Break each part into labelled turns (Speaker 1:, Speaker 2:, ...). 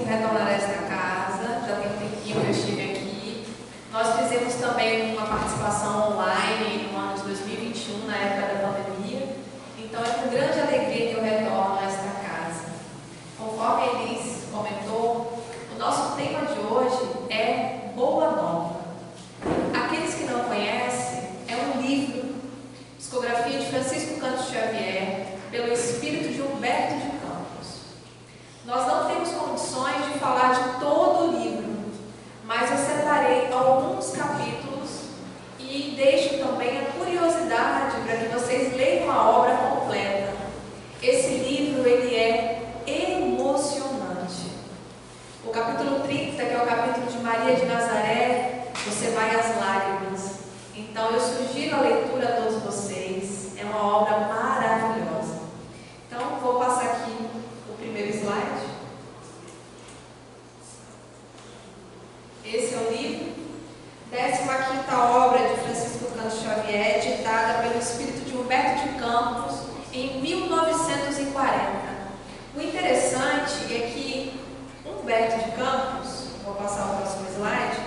Speaker 1: retornar a esta casa, já tem um tempinho que eu estive aqui. Nós fizemos também uma participação online no ano de 2021, na época da pandemia. Então é com grande alegria que eu retorno a esta casa. Conforme a Elis comentou, o nosso tema de hoje é Boa Nova. Aqueles que não conhecem, é um livro, psicografia de Francisco Cândido Xavier, pelo espírito de Humberto de Campos. Nós não temos condições de falar de todo o livro, mas eu separei alguns capítulos e deixo também a curiosidade para que vocês leiam a obra completa. Esse livro, ele é emocionante. O capítulo 30, que é o capítulo de Maria de Nazaré, você vai às lágrimas. Então eu sugiro a leitura a todos vocês. É uma obra maravilhosa. Então vou passar aqui o primeiro slide. Esse é o livro, 15ª obra de Francisco Cândido Xavier, editada pelo espírito de Humberto de Campos em 1940. O interessante é que Humberto de Campos, vou passar o próximo slide,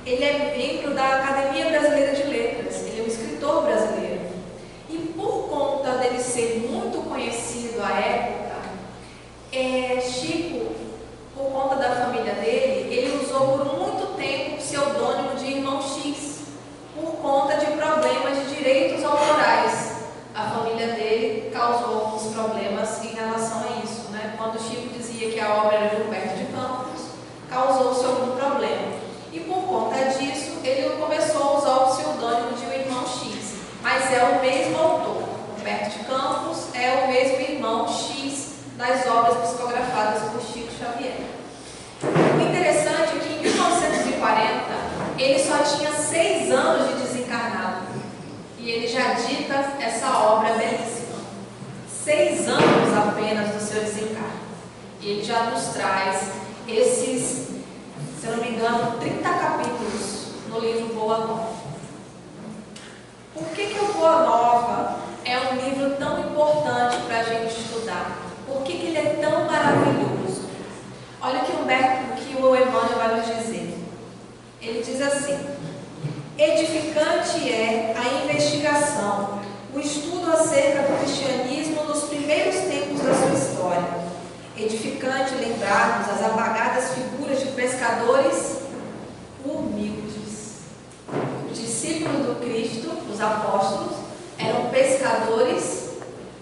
Speaker 1: ele é membro da Academia Brasileira de Letras, ele é um escritor brasileiro. E por conta dele ser muito conhecido à época, Chico, por conta da família dele, ele usou por muito tempo o pseudônimo de Irmão X, por conta de problemas de direitos autorais. A família dele causou alguns problemas em relação a isso, né? Quando Chico dizia que a obra era de Humberto de Campos, causou-se algum problema. E por conta disso, ele começou a usar o pseudônimo de O Irmão X. Mas é o mesmo autor. Humberto de Campos é o mesmo Irmão X das obras psicografadas por Chico Xavier. O interessante é que em 1940, ele só tinha 6 anos de desencarnado. E ele já dita essa obra belíssima. 6 anos apenas do seu desencarno. E ele já nos traz esses, se eu não me engano, 30 capítulos no livro Boa Nova. Por que o Boa Nova é um livro tão importante para a gente estudar? Por que ele é tão maravilhoso? Olha o que o Emmanuel vai nos dizer. Ele diz assim: edificante é a investigação, o estudo acerca do cristianismo nos primeiros tempos da sua história. Edificante lembrarmos as apagadas figuras de pescadores humildes. Os discípulos do Cristo, os apóstolos, eram pescadores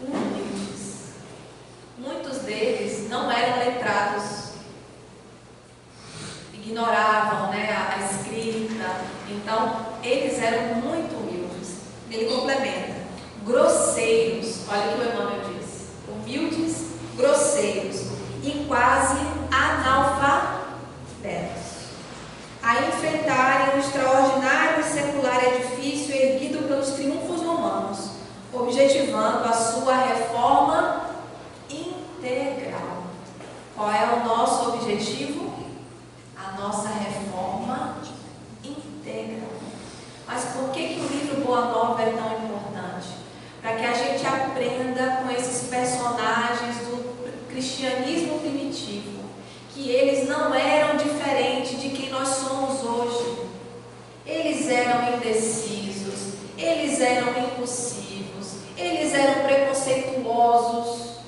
Speaker 1: humildes. Muitos deles não eram letrados, ignoravam, a escrita. Então, eles eram muito humildes. Ele complementa: grosseiros, olha o que o Emmanuel diz, humildes, grosseiros e quase analfabetos, a enfrentarem o extraordinário e secular edifício erguido pelos triunfos romanos, objetivando a sua reforma integral. Qual é o nosso objetivo? A nossa reforma integral. Mas por que o livro Boa Nova é tão importante? Para que a gente aprenda com esses personagens do cristianismo primitivo, que eles não eram diferentes de quem nós somos hoje. Eles eram indecisos, eles eram impulsivos, eles eram preconceituosos,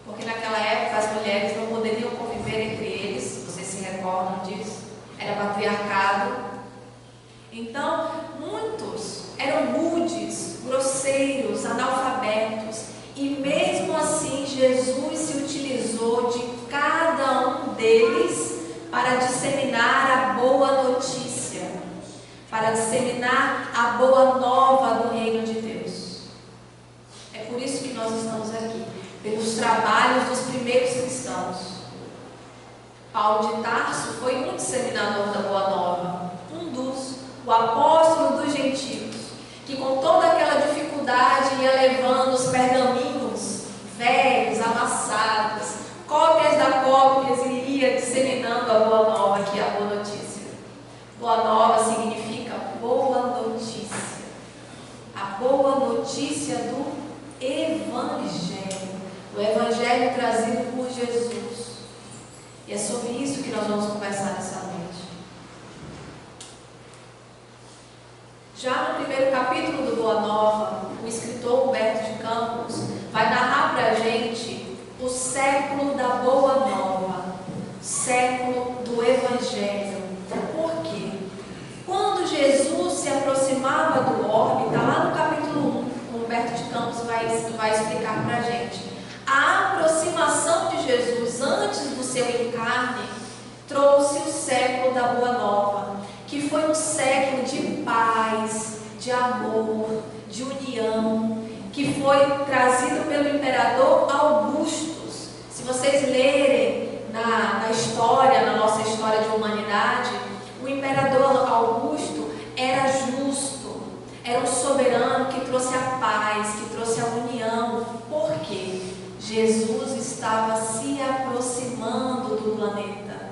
Speaker 1: porque naquela época as mulheres não poderiam conviver entre eles, vocês se recordam disso? Era patriarcado. Então, muitos eram rudes, grosseiros, analfabetos, e mesmo assim Jesus se utilizou de cada um deles para disseminar a boa notícia, para disseminar a boa nova do reino de Deus. É por isso que nós estamos aqui, pelos trabalhos dos primeiros cristãos. Paulo de Tarso foi um disseminador da Boa Nova, o apóstolo dos gentios, que com toda aquela dificuldade ia levando os pergaminhos velhos, amassados, cópias da cópias, e ia disseminando a Boa Nova, que é a boa notícia. Boa Nova significa boa notícia. A boa notícia do Evangelho. O Evangelho trazido por Jesus. E é sobre isso que nós vamos conversar nessa noite. Já no primeiro capítulo do Boa Nova, o escritor Humberto de Campos vai narrar para a gente o século da Boa Nova, século do Evangelho. Por quê? Quando Jesus se aproximava do orbe, está lá no capítulo 1, o Humberto de Campos vai explicar para a gente. A aproximação de Jesus antes do seu encarne trouxe o século da Boa Nova, que foi um século de paz, de amor, de união, que foi trazido pelo imperador Augustus. Se vocês lerem na história, na nossa história de humanidade, o imperador Augusto era justo, era um soberano que trouxe a paz, que trouxe a união. Por quê? Jesus estava se aproximando do planeta.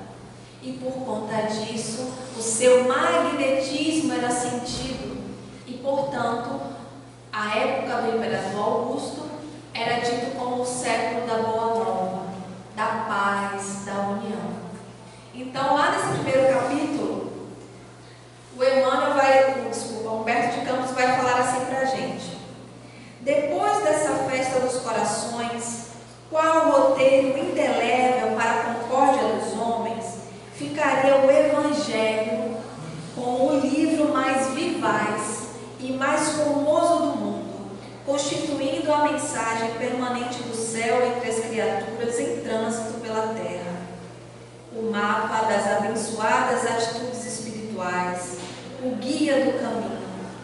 Speaker 1: E por conta disso, o seu magnetismo era sentido. E, portanto, a época do imperador Augusto era dito como o século da Boa Nova, da paz, da união. Então, lá nesse primeiro capítulo, o Humberto de Campos vai falar assim para a gente. Depois dessa festa dos corações, qual o roteiro indelével para a concórdia dos homens, ficaria o Evangelho como o livro mais vivaz e mais formoso do mundo, constituindo a mensagem permanente do céu entre as criaturas em trânsito pela terra, o mapa das abençoadas atitudes espirituais, o guia do caminho,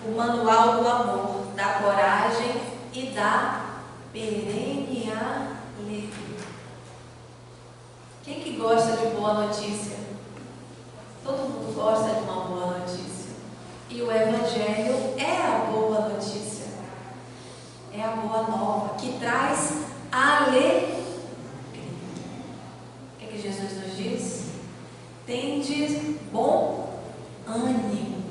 Speaker 1: o manual do amor, da coragem e da perene alegria. Quem que gosta de boa notícia? Todo mundo gosta de uma boa notícia. E o Evangelho é a boa notícia. É a boa nova que traz alegria. O que Jesus nos diz? Tende bom ânimo.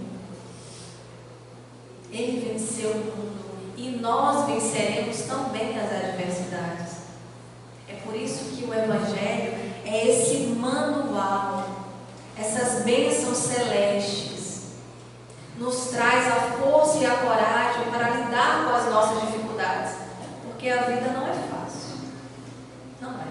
Speaker 1: Ele venceu o mundo e nós venceremos também as adversidades. É por isso que o Evangelho é esse manual, essas bênçãos celestes, nos traz a força e a coragem para lidar com as nossas dificuldades, porque a vida não é fácil, não é.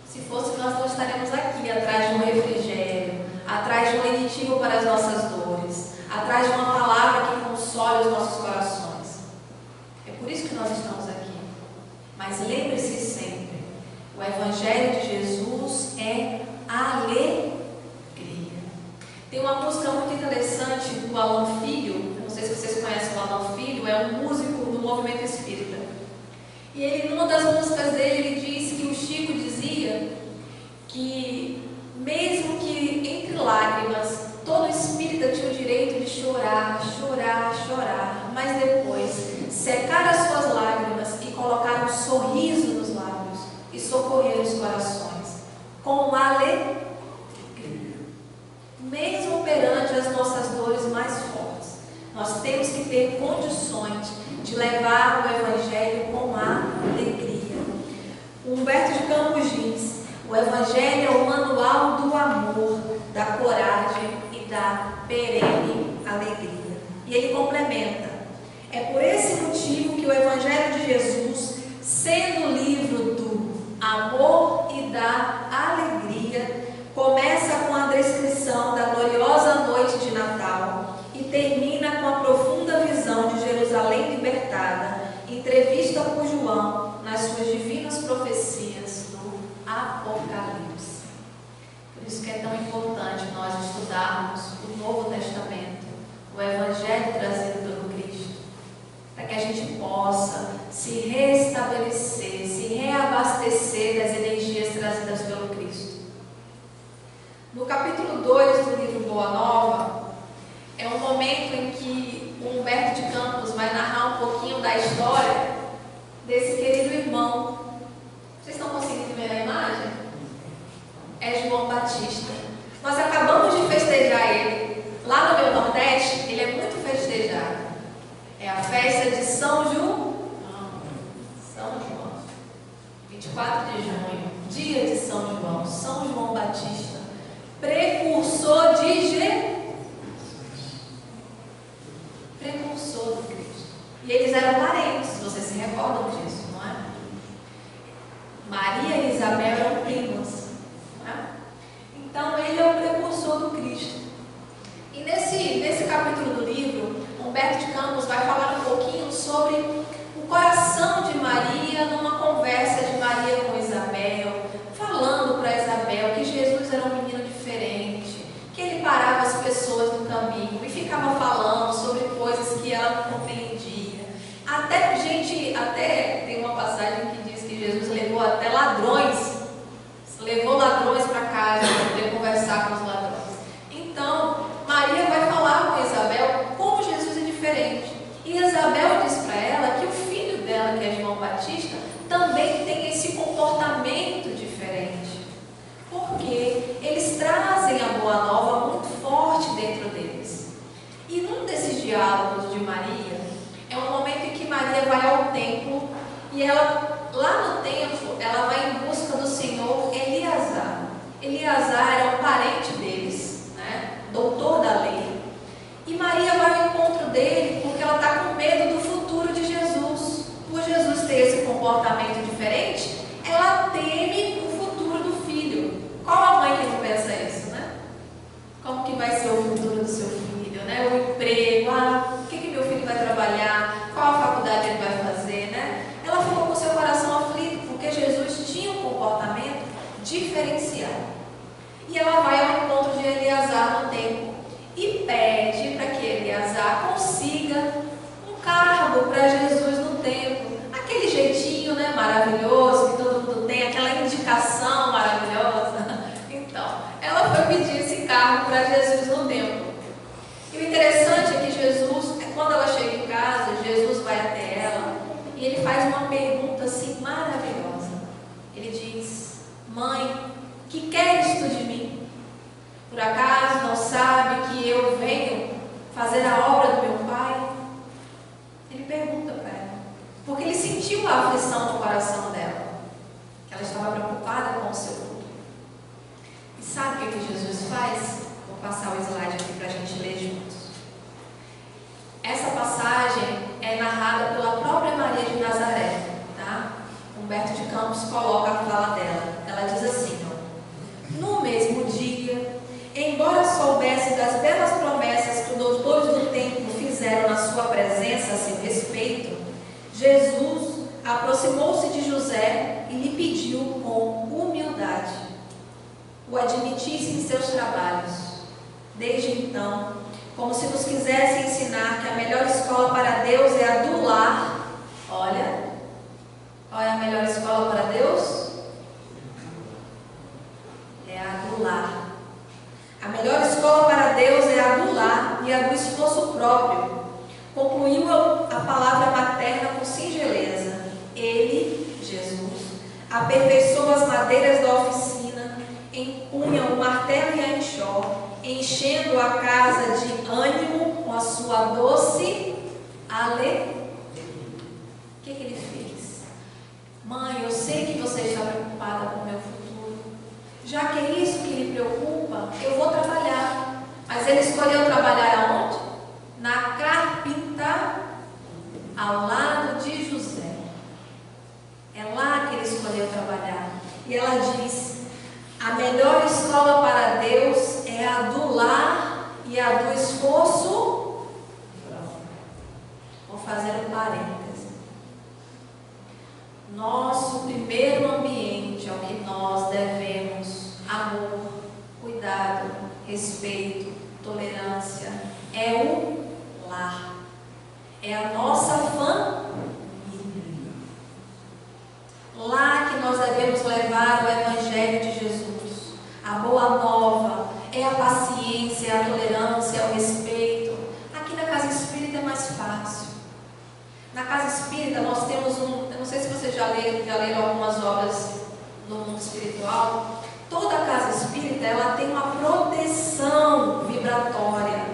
Speaker 1: Se fosse, nós não estaremos aqui atrás de um refrigério, atrás de um lenitivo para as nossas dores, atrás de uma palavra que console os nossos corações. É por isso que nós estamos aqui. Mas lembre-se sempre, o Evangelho de Jesus é alegria. Tem uma música muito interessante do Alan Filho, não sei se vocês conhecem o Alan Filho, é um músico do movimento espírita. E ele, numa das músicas dele, ele diz que o Chico dizia que, mesmo que entre lágrimas, todo espírita tinha o direito de chorar, chorar, chorar, mas depois secar as suas lágrimas e colocar um sorriso nos lábios e socorrer os corações com alegria, mesmo perante as nossas dores mais fortes. Nós temos que ter condições de levar o Evangelho com alegria. O Humberto de Campos diz: o Evangelho é o manual do amor, da coragem e da perene alegria. E ele complementa: é por esse motivo que o Evangelho de Jesus, sendo o livro do amor e da alegria, começa com a descrição da gloriosa noite de Natal e termina com a profunda visão de Jerusalém libertada, entrevista por João nas suas divinas profecias do Apocalipse. Por isso que é tão importante nós estudarmos o Novo Testamento, o Evangelho trazido pelo Cristo, para que a gente possa se restabelecer, se reabastecer das energias trazidas pelo Cristo. No capítulo 2 do livro Boa Nova, é um momento em que o Humberto de Campos vai narrar um pouquinho da história desse querido irmão. Vocês estão conseguindo ver a imagem? É João Batista. Nós acabamos de festejar ele. Lá no meu Nordeste, ele é muito festejado. É a festa de São João. 24 de junho. dia de São João. São João Batista, precursor de Jesus. Precursor do Cristo. E eles eram parentes, vocês se recordam disso, não é? Maria e Isabel eram primas, não é? Então ele é o precursor do Cristo. E nesse capítulo do livro, Humberto de Campos vai falar um pouquinho sobre o coração de Maria numa conversa de Maria com Isabel, falando para Isabel que Jesus era um menino diferente, que ele parava as pessoas no caminho e ficava falando sobre coisas que ela não compreendia. Até tem uma passagem que diz que Jesus levou até ladrões, levou ladrões para casa para poder conversar com os ladrões. Então, Maria vai falar com Isabel como Jesus é diferente. E Isabel diz para ela que o filho dela, que é João Batista, também tem esse comportamento diferente. Porque eles trazem a boa nova muito forte dentro deles. E num desses diálogos de Maria, é um momento em que Maria vai ao templo e ela, lá no templo, ela vai em busca do Senhor Eleazar. Eleazar era um parente deles, né? Doutor da lei. E Maria vai ao encontro dele porque ela está com medo do futuro de Jesus. Por Jesus ter esse comportamento diferente, ela teme o futuro do filho. Qual a mãe que não pensa isso, né? Como que vai ser o futuro do seu filho, né? O emprego, o que meu filho vai trabalhar, qual a faculdade ele vai fazer, né? Ela ficou com seu coração aflito porque Jesus tinha um comportamento diferenciado. E ela vai ao encontro de Eleazar no templo e pede para que Eleazar consiga um cargo para Jesus no templo. Aquele jeitinho, né, maravilhoso, que todo mundo tem, aquela indicação maravilhosa. Então, ela foi pedir esse cargo para Jesus no templo. E o interessante é que Jesus, quando ela chega em casa, Jesus vai até ela e ele faz uma pergunta assim maravilhosa. Ele diz: mãe, que queres tu de mim? Por acaso não sabe que eu venho fazer a obra do meu pai? Ele pergunta para ela, porque ele sentiu a aflição no coração dela, que ela estava preocupada com o seu futuro. E sabe o que Jesus faz? Vou passar o slide aqui para a gente ler juntos. Essa passagem é narrada pela própria Maria de Nazaré, tá? Humberto de Campos coloca a fala dela. Ela diz assim, no mesmo dia, embora soubesse das belas promessas que os doutores do templo fizeram na sua presença a seu respeito, Jesus aproximou-se de José e lhe pediu com humildade o admitisse em seus trabalhos. Desde então, como se nos quisesse ensinar que a melhor escola para Deus é a do lar. Olha, qual é a melhor escola para Deus? É a do lar. A melhor escola para Deus é a do lar e a do esforço próprio. Concluiu a palavra materna com singeleza. Ele, Jesus, aperfeiçoou as madeiras da oficina, empunha o martelo e a enxó, enchendo a casa de ânimo com a sua doce alegria. O que ele fez? Mãe, eu sei que você está preocupada com o meu futuro. Já que é isso que lhe preocupa, eu vou trabalhar. Mas ele escolheu trabalhar aonde? Na carpintaria, ao lado de José. É lá que ele escolheu trabalhar. E ela diz: a melhor escola para Deus é a do lar e a do esforço. Vou fazer um parêntese. Nosso primeiro ambiente ao que nós devemos amor, cuidado, respeito, tolerância é o lar. É a nossa família. Lá que nós devemos levar o Evangelho de Jesus, a boa nova, é a paciência, é a tolerância, é o respeito. Aqui na casa espírita é mais fácil. Na casa espírita nós temos eu não sei se vocês já leram algumas obras no mundo espiritual. Toda casa espírita ela tem uma proteção vibratória.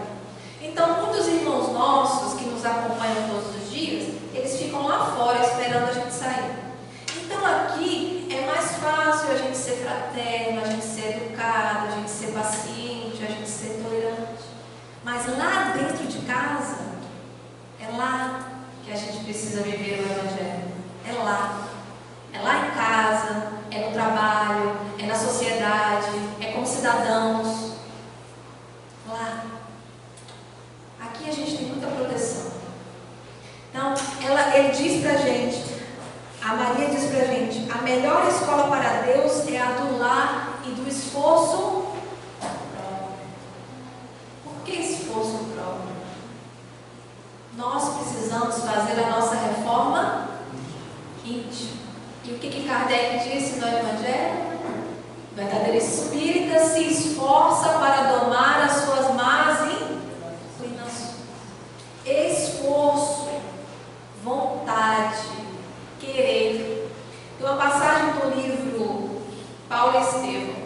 Speaker 1: Então muitos irmãos nossos que nos acompanham todos os dias, eles ficam lá fora esperando a gente sair. Então aqui é mais fácil a gente fraterno, a gente ser educado, a gente ser paciente, a gente ser tolerante. Mas lá dentro de casa, é lá que a gente precisa viver o Evangelho. É lá. É lá em casa, é no trabalho, é na sociedade, é como cidadãos. Lá. Aqui a gente tem muita proteção. Então, ele diz pra gente, a Maria diz pra gente, a melhor escola para Deus é a do lar e do esforço próprio. Por que esforço próprio? Nós precisamos fazer a nossa reforma íntima. E o que Kardec disse no Evangelho? O verdadeiro espírita se esforça para domar as suas más inclinações. Esforço, vontade, querer. Tem uma passagem do livro Paulo Estevão.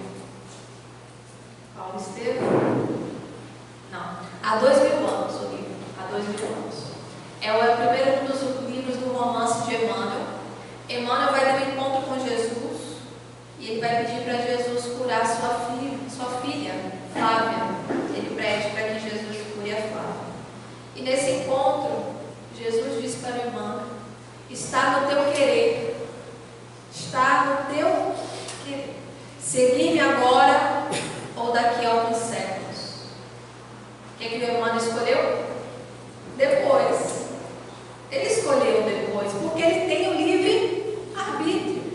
Speaker 1: Paulo Estevão? Não. Há 2000 anos o livro. Há 2000 anos. É o primeiro dos livros do romance de Emmanuel. Emmanuel vai ter um encontro com Jesus e ele vai pedir para Jesus curar sua filha, Flávia. Ele pede para que Jesus cure a Flávia. E nesse encontro, Jesus diz para Emmanuel: está no teu querer, está no teu querer. Seguir-me agora ou daqui a alguns séculos. O que o Emmanuel escolheu? Depois. Ele escolheu depois, porque ele tem o livre-arbítrio.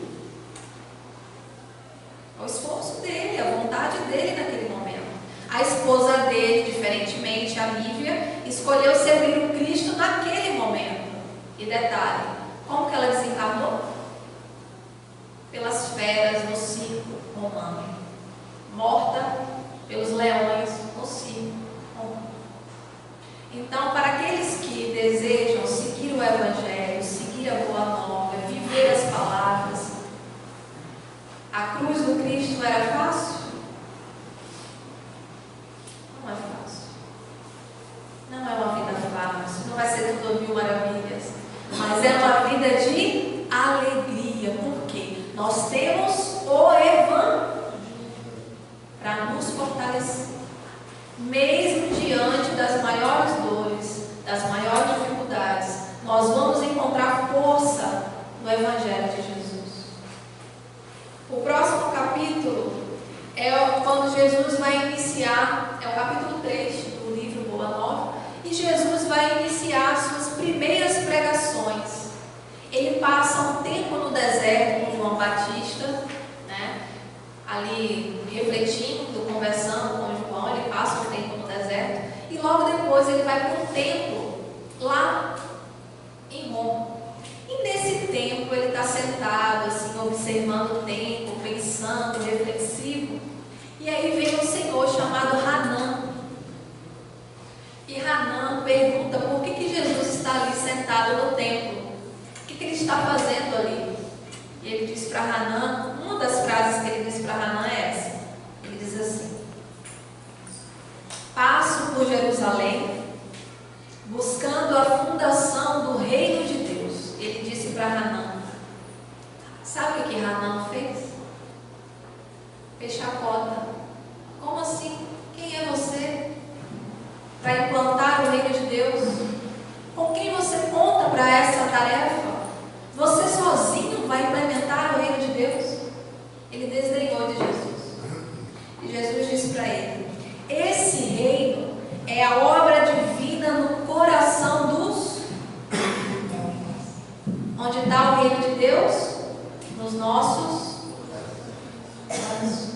Speaker 1: É o esforço dele, a vontade dele naquele momento. A esposa dele, diferentemente, a Lívia, escolheu servir o Cristo naquele momento. E detalhe, como que ela desencarnou? Pelas feras no circo romano. Morta pelos leões no circo romano. Então, para aqueles que desejam seguir o Evangelho, seguir a Boa Nova, viver as palavras, a cruz do Cristo era fácil? Não é fácil. Não é uma vida fácil, não vai ser tudo mil maravilhas, mas é uma vida de alegria. Por quê? Nós temos o Evangelho para nos fortalecer. Mesmo diante das maiores dores, das maiores dificuldades, nós vamos encontrar força no Evangelho de Jesus. O próximo capítulo é quando Jesus vai iniciar, é o capítulo 3 do livro Boa Nova, e Jesus vai iniciar suas primeiras pregações. Ele passa um tempo no deserto com João Batista, né? Ali refletindo, conversando com João. Ele passa um tempo no deserto e logo depois ele vai para um templo lá em Roma. E nesse tempo ele está sentado assim, observando o tempo, pensando, reflexivo. E aí vem um senhor chamado Hanã. E Hanã pergunta por que Jesus está ali sentado no templo. O que ele está fazendo ali? E ele diz para Hanã, uma das frases que ele diz para Hanã é essa. Ele diz assim: passo por Jerusalém, buscando a fundação do reino de Deus. Ele disse para Hanã. Sabe o que Hanã fez? Fez chacota. Como assim? Quem é você para implantar o reino de Deus? Com quem você conta para essa tarefa? Você sozinho vai implementar o reino de Deus? Ele desdenhou de Jesus. E Jesus disse para ele: esse reino é a obra divina no coração dos homens. Onde está o reino de Deus? Nos nossos corações.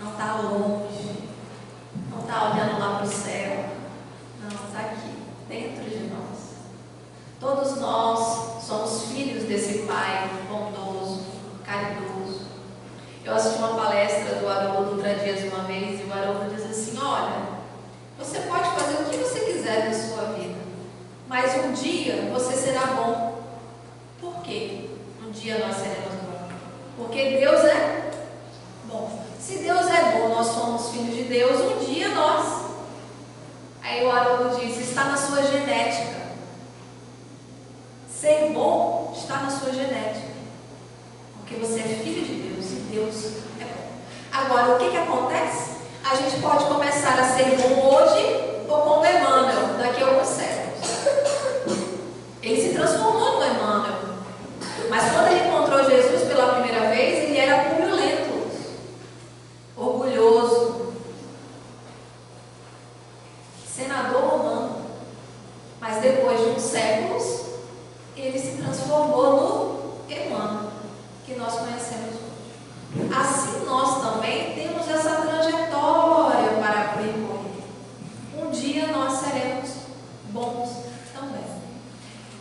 Speaker 1: Não está longe. Não está olhando lá para o céu. Não, está aqui, dentro de nós. Todos nós somos filhos desse Pai bondoso, caridoso. Eu assisti uma palestra do Haroldo Dutra Dias uma vez, e o Haroldo diz assim: olha, você pode fazer o que você quiser na sua vida, mas um dia você será bom. Por quê? Um dia nós seremos bons. Porque Deus é bom. Se Deus é bom, nós somos filhos de Deus, um dia nós. Aí o Haroldo diz: está na sua genética. Ser bom está na sua genética. Porque você é filho de Deus e Deus é Agora, o que acontece? A gente pode começar a ser bom hoje ou como Emmanuel, daqui a alguns séculos. Ele se transformou no Emmanuel. Mas quando ele encontrou Jesus pela primeira vez, ele era pululento, orgulhoso, senador romano. Mas depois de uns séculos, ele se transformou no Emmanuel, que nós conhecemos hoje. Assim nós também temos essa trajetória para percorrer. Um dia nós seremos bons também.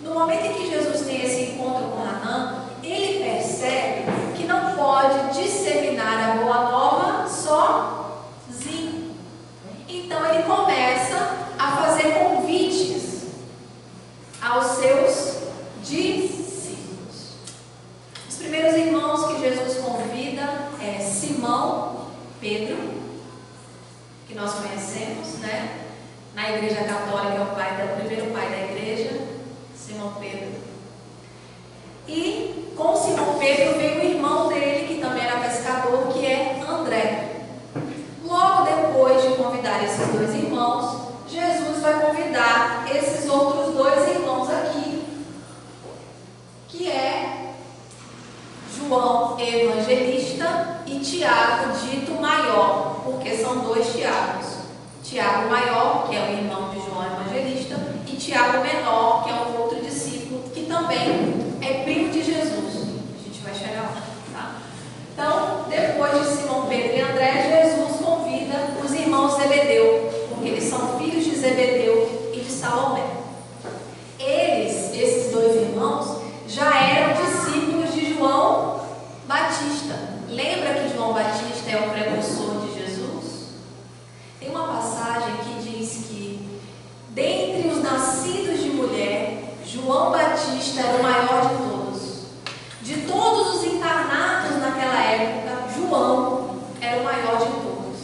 Speaker 1: No momento em que Jesus tem esse encontro com Naamã, ele percebe que não pode disseminar a boa nova sozinho. Então ele começa a fazer convites aos seus discípulos. Os primeiros irmãos que Jesus convida é Simão, Pedro, que nós conhecemos, né? Na Igreja Católica é o primeiro pai da igreja, Simão Pedro. E com Simão Pedro veio o irmão dele, que também era pescador, que é André. Logo depois de convidar esses dois irmãos, Jesus vai convidar esses outros dois irmãos aqui, que é João Evangelista e Tiago, dito maior, porque são dois Tiagos. Tiago maior, que é o irmão de João Evangelista, e Tiago menor, que é um outro discípulo, que também é primo de Jesus. A gente vai chegar lá, tá? Então, depois de Simão Pedro e André, Jesus convida os irmãos Zebedeu, porque eles são filhos de Zebedeu e de Salomé. Esses dois irmãos, já eram discípulos de João Batista. Lembra que João Batista é o precursor de Jesus? Tem uma passagem que diz que, dentre os nascidos de mulher, João Batista era o maior de todos. De todos os encarnados naquela época, João era o maior de todos.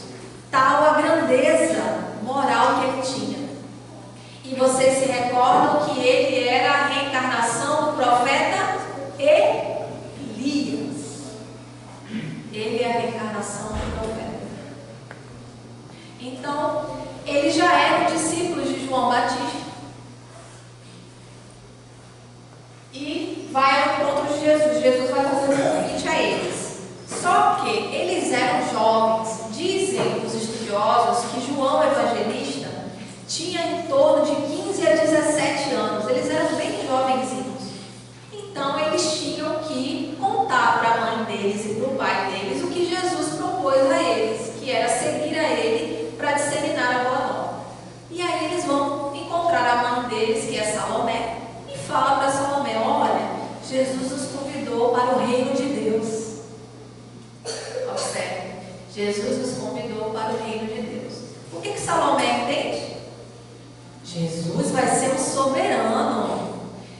Speaker 1: Tal a grandeza moral que ele tinha. E vocês se recordam que ele era a reencarnação do profeta Elias. Ele é a reencarnação do profeta. Então, eles já eram discípulos de João Batista. E vai ao encontro de Jesus. Jesus vai fazer um convite a eles. Só que eles eram jovens. Dizem os estudiosos que João Evangelista tinha em torno de 15 a 17 anos. Eles eram bem jovenzinhos. Então eles tinham que contar para a mãe deles e para o pai deles o que Jesus propôs a eles, que era seguir a ele para disseminar a boa nova. E aí eles vão encontrar a mãe deles, que é Salomé, e fala para Salomé: olha, Jesus nos convidou para o reino de Deus. Observe, Jesus nos convidou para o reino de Deus. O que Salomé entende? Jesus vai ser um soberano.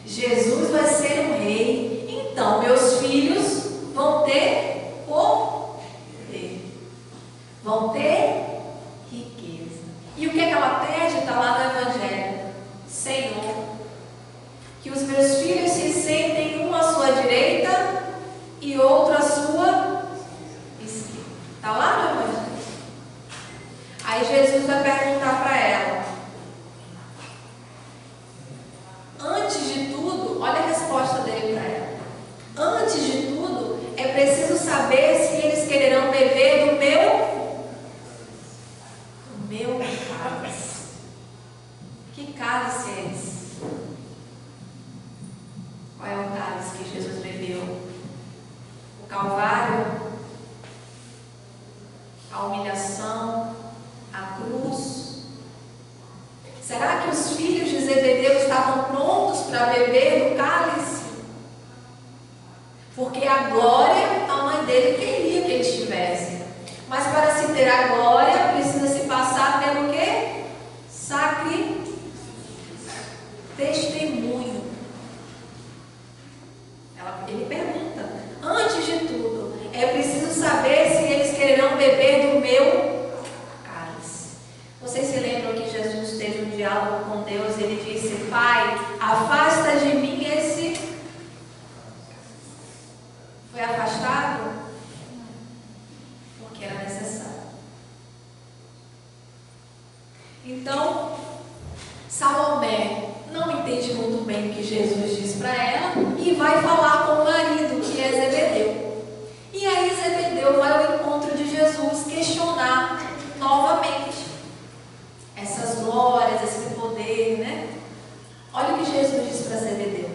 Speaker 1: Jesus vai ser um rei. Então, meus filhos vão ter poder. Vão ter riqueza. E o que ela pede? Está lá no Evangelho. Senhor, que os meus filhos se sentem um à sua direita e outro à sua esquerda. Está lá no Evangelho. Aí Jesus vai perguntar para ela. Antes de tudo, olha a resposta dele para ela. Antes de tudo, é preciso saber se eles quererão beber do meu cálice. Que cálice é esse? Qual é o cálice que Jesus bebeu? O Calvário? A humilhação? A cruz? Será que os filhos de Zebedeu estavam prontos para beber do cálice? Porque a glória, a mãe dele queria que eles tivessem. Mas para se ter a glória, precisa se passar pelo quê? Testemunho. Ele pergunta: antes de tudo, é preciso saber se eles quererão beber do meu cálice. Vocês se lembram que Jesus teve um diálogo com Deus? Ele disse: Pai, afasta de mim esse. Foi afastado Então, Salomé não entende muito bem o que Jesus diz para ela e vai falar com o marido, que é Zebedeu. E aí Zebedeu vai ao encontro de Jesus questionar novamente essas glórias, esse poder, né? Olha o que Jesus diz para Zebedeu.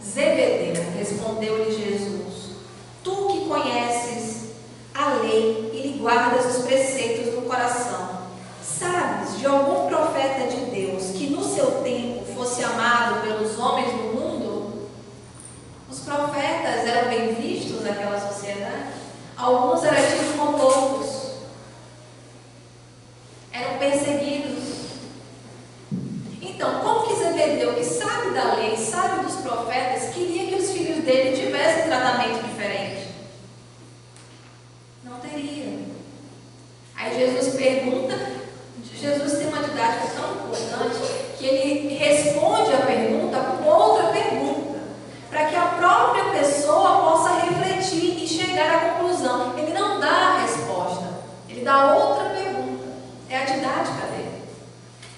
Speaker 1: Zebedeu, respondeu-lhe Jesus, tu que conheces a lei e lhe guardas os preceitos no coração, sabes de algum profeta de Deus que no seu tempo fosse amado pelos homens do mundo? Os profetas eram bem vistos naquela sociedade. Alguns eram tidos como loucos, eram perseguidos. Então, como que Zebedeu, que sabe da lei, sabe dos profetas, queria que os filhos dele tivessem tratamento diferente? Não teria. Aí Jesus pergunta, Jesus tem uma didática tão importante que ele responde a pergunta com outra pergunta, para que a própria pessoa possa refletir e chegar à conclusão. Ele não dá a resposta, ele dá outra pergunta. É a didática dele.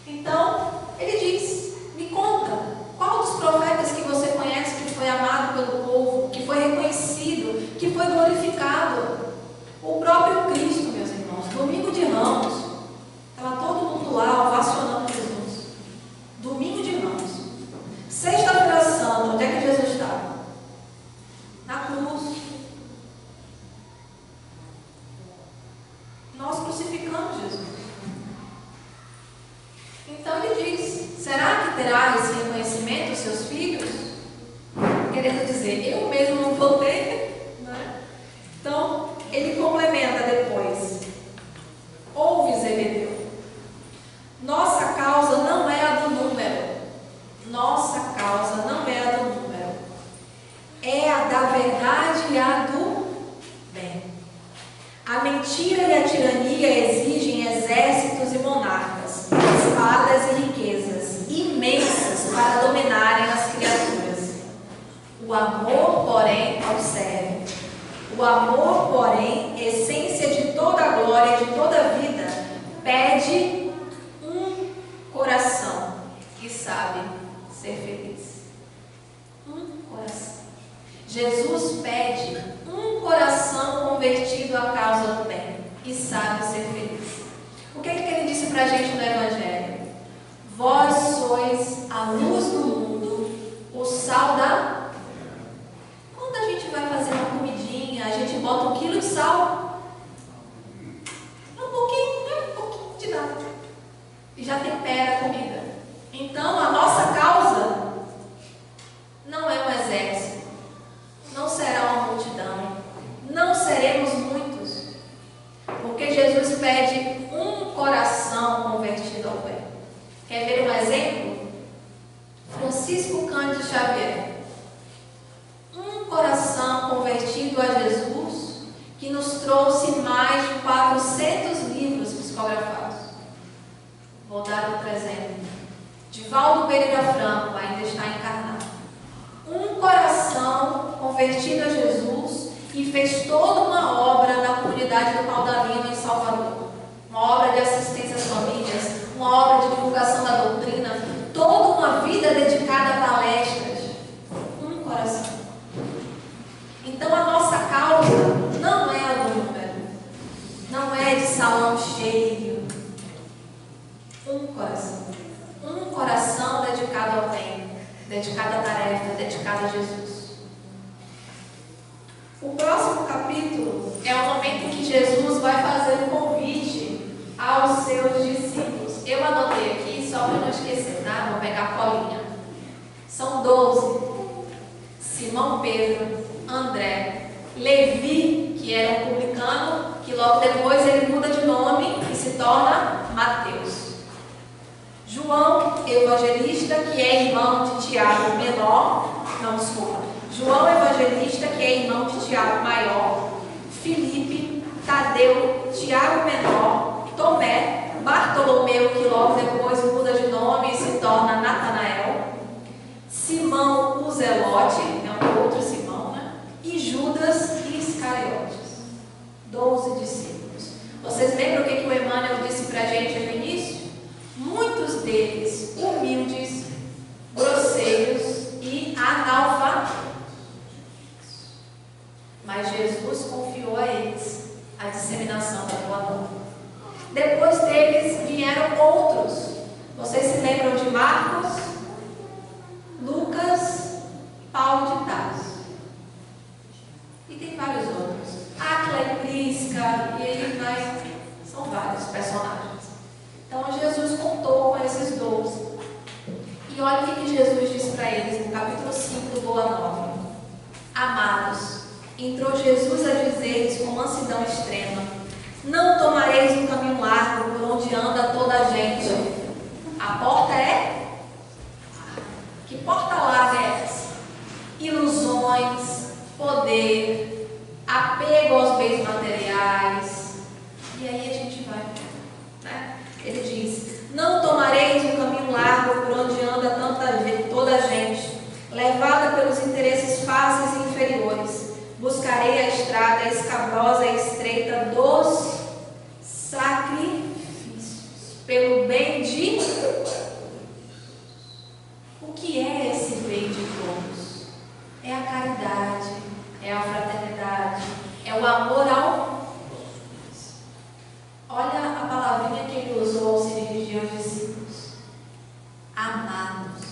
Speaker 1: Então, ele diz, me conta, qual dos profetas que você conhece que foi amado pelo povo, que foi reconhecido, que foi glorificado? O próprio Cristo, meus irmãos, domingo de Ramos, estava todo mundo lá ovacionando Jesus. Domingo de Ramos. Sexta-feira Santa, onde é que Jesus estava? Na cruz. Nós crucificamos Jesus. Então ele diz, será que terá esse reconhecimento os seus filhos? Querendo dizer, eu mesmo não vou ter, né? Então, ele complementa depois. Ouve, Zebedeu. Nossa causa não é a do número. Nossa causa não é a do número. É a da verdade e a do bem. A mentira e a tirania exigem exércitos e monarcas, espadas e riquezas imensas para dominarem as criaturas. O amor, porém, observe. O amor, porém, essência de toda a glória e de toda a vida, pede um coração que sabe ser feliz. Um coração. Jesus pede um coração convertido à causa do bem e sabe ser feliz. O que é que ele disse para a gente no Evangelho? Vós sois a luz do mundo, o sal da... Quando a gente vai fazer uma comidinha, a gente bota 1 quilo de sal. Um pouquinho de nada. E já tempera a comida. Então, a nossa causa não é um exército. Não será uma multidão. Não seremos muitos. Porque Jesus pede um coração convertido ao bem. Quer ver um exemplo? Francisco Cândido Xavier. Um coração convertido a Jesus que nos trouxe mais de 400 livros psicografados. Vou dar outro exemplo. Divaldo Pereira Franco ainda está encarnado. Um coração convertido a Jesus e fez toda uma obra na comunidade do Pau da Lima, em Salvador. Uma obra de assistência às famílias, uma obra de divulgação da doutrina, toda uma vida dedicada a palestras. Um coração. Então a nossa causa não é a do número, não é de salão cheio. Um coração. Um coração dedicado ao bem, dedicado à tarefa, dedicado a Jesus. O próximo capítulo é o momento em que Jesus vai fazer um convite aos seus discípulos. Eu anotei aqui só para não esquecer, tá? Vou pegar a colinha. São 12. Simão Pedro, André, Levi, que era um publicano, que logo depois ele muda de nome e se torna Mateus. João, evangelista, que é irmão de Tiago menor, João evangelista, que é irmão de Tiago maior, Filipe, Tadeu, Tiago menor, Tomé, Bartolomeu, que logo depois muda de nome e se torna Natanael, Simão o Zelote, é um outro Simão, né? E Judas e Iscariotes. 12 discípulos. Vocês lembram o que o Emmanuel disse para a gente no início? confiou a eles a disseminação da boa nova. Depois deles vieram outros. Vocês se lembram de Marcos, Lucas, Paulo de Tarso. E tem vários outros. Áquila e Prisca, e aí vai. São vários personagens. Então Jesus contou com esses 12. E olha o que Jesus disse para eles no capítulo 5 do Boa Nova. Amados, entrou Jesus a dizer-lhes com mansidão extrema: não tomareis um caminho largo por onde anda toda a gente. A porta é? Que porta larga é essa? Ilusões, poder, apego aos bens materiais. E aí a gente vai, né? Ele diz: não tomareis um caminho largo por onde anda toda a gente, levada pelos interesses fáceis e inferiores. Buscarei a estrada escabrosa e estreita dos sacrifícios, pelo bem de... O que é esse bem de todos? É a caridade, é a fraternidade, é o amor ao... Olha a palavrinha que ele usou ao se dirigir aos discípulos: amados.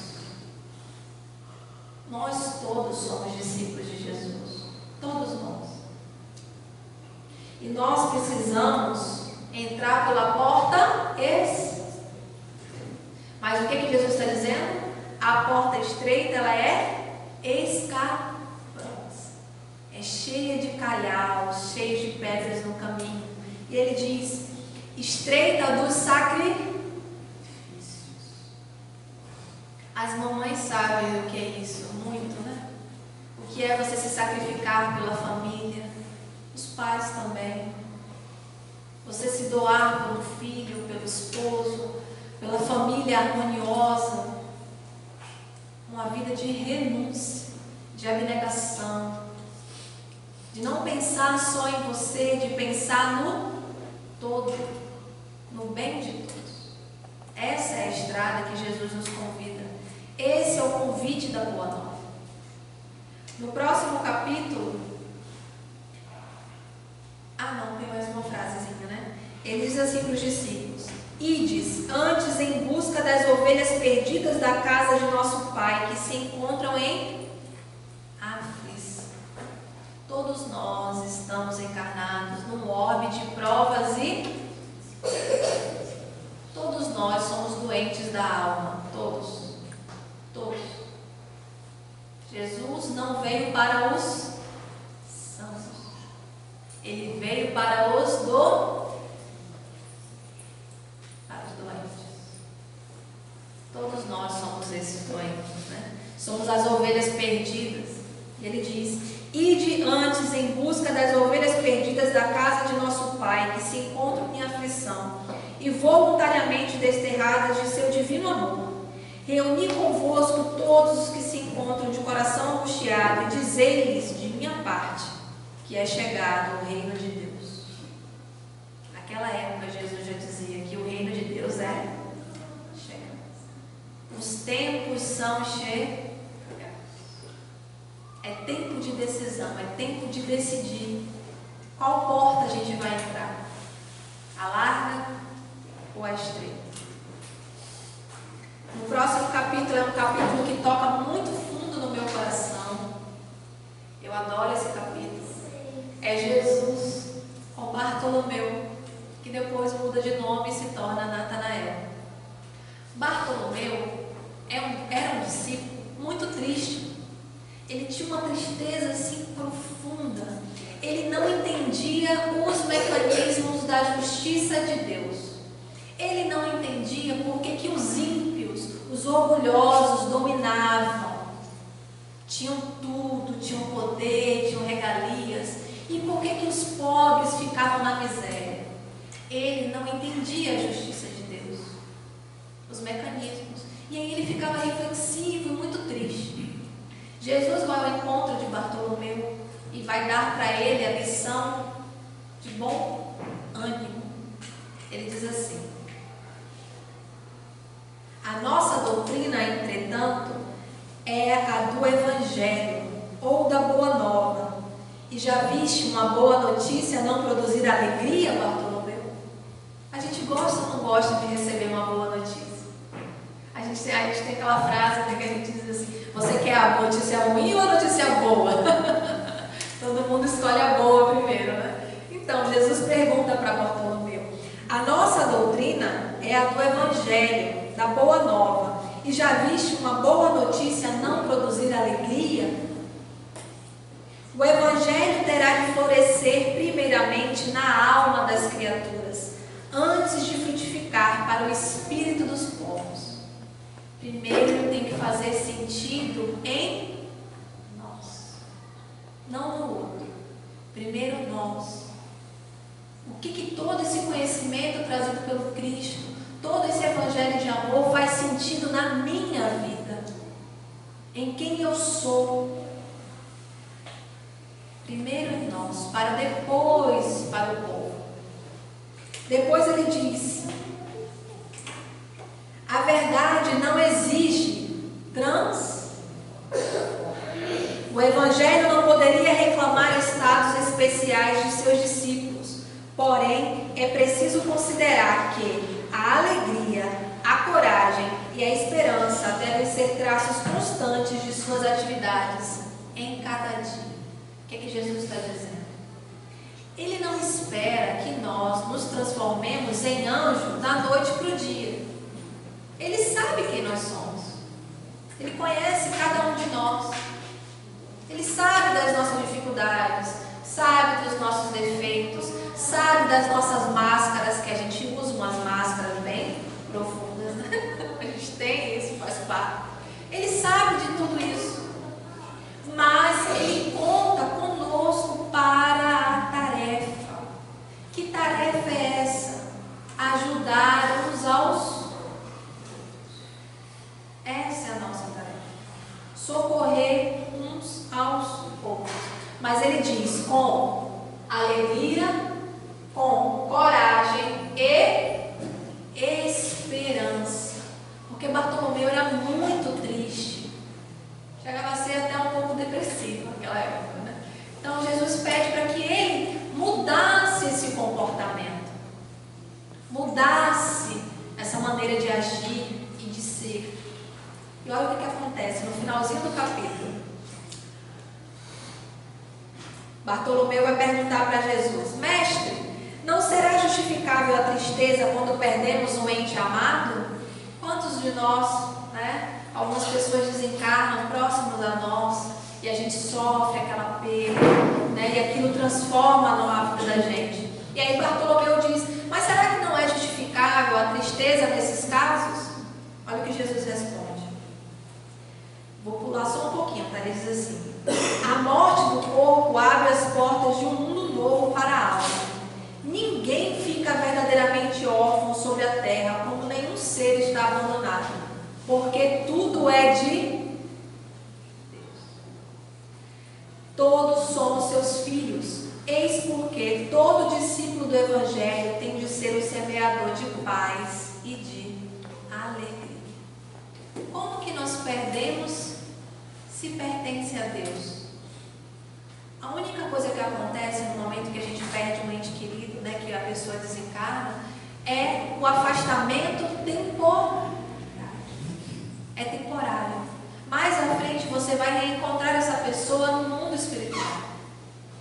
Speaker 1: Nós todos somos discípulos de Jesus, todos nós. E nós precisamos entrar pela porta estreita. Mas o que Jesus está dizendo? A porta estreita, ela é escabrosa, é cheia de calhaus, cheia de pedras no caminho. E ele diz: estreita dos sacrifícios. As mamães sabem o que é isso, muito, né? O que é você se sacrificar pela família, os pais também. Você se doar pelo filho, pelo esposo, pela família harmoniosa. Uma vida de renúncia, de abnegação, de não pensar só em você, de pensar no todo, no bem de todos. Essa é a estrada que Jesus nos convida. Esse é o convite da Boa Nova. No próximo capítulo, não, tem mais uma frasezinha, né? Ele diz assim para os discípulos: ides antes em busca das ovelhas perdidas da casa de nosso Pai, que se encontram em aflição. Todos nós estamos encarnados num orbe de provas e todos nós somos doentes da alma. Todos. Jesus não veio para os santos. Ele veio para os doentes. Todos nós somos esses doentes, né? Somos as ovelhas perdidas. Ele diz: ide antes em busca das ovelhas perdidas da casa de nosso Pai, que se encontram em aflição e voluntariamente desterradas de seu divino amor. Reuni convosco todos os que se encontram de coração angustiado e dizei-lhes de minha parte que é chegado o reino de Deus. Naquela época Jesus já dizia que o reino de Deus é chegado. Os tempos são chegados. É tempo de decisão, é tempo de decidir qual porta a gente vai entrar, a larga ou a estreita. No próximo capítulo é um capítulo que toca muito fundo no meu coração. Eu adoro esse capítulo. É Jesus com Bartolomeu, que depois muda de nome e se torna Natanael. Bartolomeu era um discípulo muito triste. Ele tinha uma tristeza assim profunda. Ele não entendia os mecanismos da justiça de Deus. Ele não entendia por que os ímpios, os orgulhosos dominavam. Tinham tudo, tinham poder, tinham regalias. E por que os pobres ficavam na miséria? Ele não entendia a justiça de Deus, os mecanismos. E aí ele ficava reflexivo e muito triste. Jesus vai ao encontro de Bartolomeu e vai dar para ele a lição de bom ânimo. Ele diz assim: a nossa doutrina, entretanto, é a do Evangelho, ou da Boa Nova, E já viste uma boa notícia não produzir alegria, Bartolomeu? A gente gosta ou não gosta de receber uma boa notícia? A gente tem aquela frase, né, que a gente diz assim: você quer a notícia ruim ou a notícia boa? Todo mundo escolhe a boa primeiro, né? Então, Jesus pergunta para Bartolomeu: a nossa doutrina é a do Evangelho, da Boa Nova. E já viste uma boa notícia não produzir alegria? O Evangelho terá de florescer primeiramente na alma das criaturas, antes de frutificar para o espírito dos povos. Primeiro tem que fazer sentido em nós, não no outro. Primeiro nós. O que todo esse conhecimento trazido pelo Cristo, todo esse Evangelho de amor faz sentido na minha vida, em quem eu sou. Primeiro em nós, para depois para o povo. Depois ele diz: a verdade não exige O Evangelho não poderia reclamar status especiais de seus discípulos. Porém, é preciso considerar que a alegria, a coragem e a esperança devem ser traços constantes de suas atividades em cada dia. O que é que Jesus está dizendo? Ele não espera que nós nos transformemos em anjo da noite para o dia. Ele sabe quem nós somos. Ele conhece cada um de nós. Ele sabe das nossas dificuldades, sabe dos nossos defeitos, sabe das nossas máscaras, que a gente usa umas máscaras bem profundas, né? A gente tem isso, faz parte. Ele sabe de tudo isso. Mas Ele conta conosco para a tarefa. Que tarefa é essa? Ajudar uns aos outros. Essa é a nossa tarefa. Socorrer uns aos outros. Mas Ele diz com alegria, com coragem e esperança. Porque Bartolomeu era muito triste. Chegava a ser até um pouco depressivo naquela época, né? Então Jesus pede para que ele mudasse esse comportamento, mudasse essa maneira de agir e de ser. E olha o que acontece no finalzinho do capítulo. Bartolomeu vai perguntar para Jesus: Mestre, não será justificável a tristeza quando perdemos um ente amado? Quantos de nós, né? Algumas pessoas desencarnam próximos a nós e a gente sofre aquela perda, né? E aquilo transforma a vida da gente. E aí Bartolomeu diz: mas será que não é justificável a tristeza nesses casos? Olha o que Jesus responde. Vou pular só um pouquinho, tá? Ele diz assim: a morte do corpo abre as portas de um mundo novo para a alma. Ninguém fica verdadeiramente órfão sobre a terra, como nenhum ser está abandonado, porque tudo é de Deus. Todos somos seus filhos. Eis porque todo discípulo do Evangelho tem de ser o semeador de paz e de alegria. Como que nós perdemos se pertence a Deus? A única coisa que acontece no momento que a gente perde um ente querido, né, que a pessoa desencarna, é o afastamento temporário. É temporário. Mais à frente você vai reencontrar essa pessoa no mundo espiritual.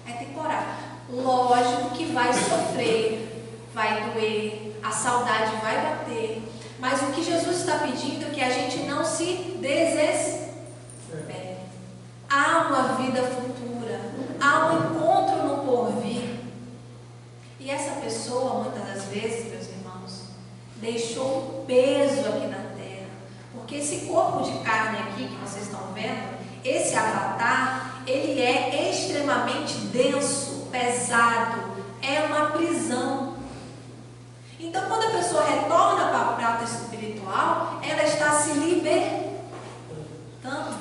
Speaker 1: É temporário. Lógico que vai sofrer, vai doer, a saudade vai bater. Mas o que Jesus está pedindo é que a gente não se desespere. Há uma vida futura, há um encontro no porvir. E essa pessoa, muitas das vezes, meus irmãos, deixou um peso aqui na terra. Porque esse corpo de carne aqui que vocês estão vendo, esse avatar, ele é extremamente denso, pesado, é uma prisão. Então, quando a pessoa retorna para a prata espiritual, ela está se libertando. Então,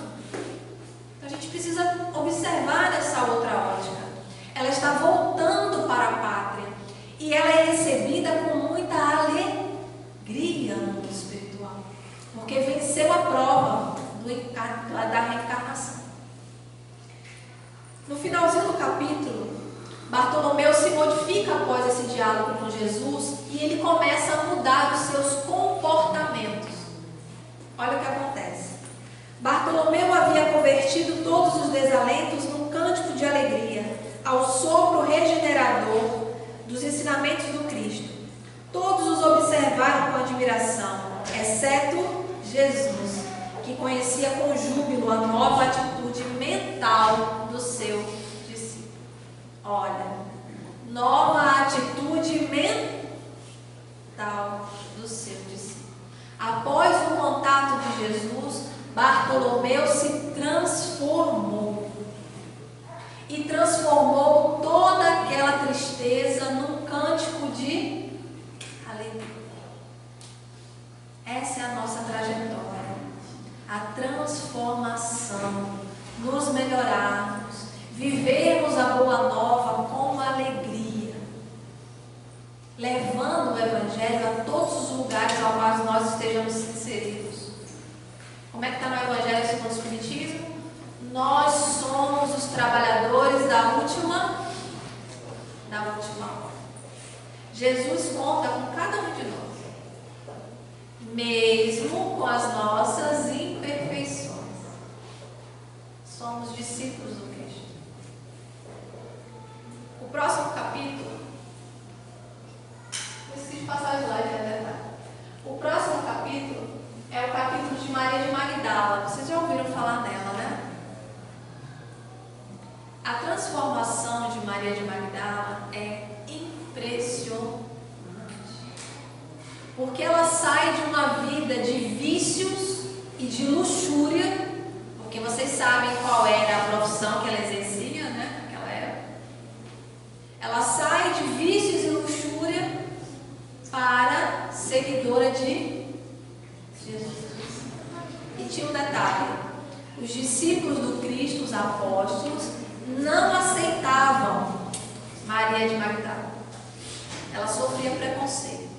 Speaker 1: a gente precisa observar essa outra ótica. Ela está voltando para a pátria e ela é recebida com muita alegria no mundo espiritual, porque venceu a prova da reencarnação. No finalzinho do capítulo, Bartolomeu se modifica após esse diálogo com Jesus e ele começa a mudar os seus comportamentos. Olha o que acontece. Bartolomeu havia convertido todos os desalentos num cântico de alegria, ao sopro regenerador dos ensinamentos do Cristo. Todos os observaram com admiração, exceto Jesus, que conhecia com júbilo a nova atitude mental do seu discípulo. Olha, nova atitude mental do seu discípulo. Após o contato de Jesus, Bartolomeu se transformou. E transformou toda aquela tristeza num cântico de alegria. Essa é a nossa trajetória. A transformação. Nos melhorarmos. Vivermos a boa nova com alegria. Levando o Evangelho a todos os lugares ao qual nós estejamos inseridos. Como é que está no Evangelho segundo o Espiritismo? Nós somos os trabalhadores da última hora. Jesus conta com cada um de nós, mesmo com as nossas imperfeições. Somos discípulos do Cristo. O próximo capítulo, esqueci de passar o slide, é verdade. O próximo capítulo é o capítulo de Maria de Magdala. Vocês já ouviram falar nela, né? A transformação de Maria de Magdala é impressionante. Porque ela sai de uma vida de vícios e de luxúria, porque vocês sabem qual era a profissão que ela exercia, né, naquela época. Ela sai de vícios e luxúria para seguidora de Jesus. E tinha um detalhe: os discípulos do Cristo, os apóstolos, não aceitavam Maria de Magdala. Ela sofria preconceito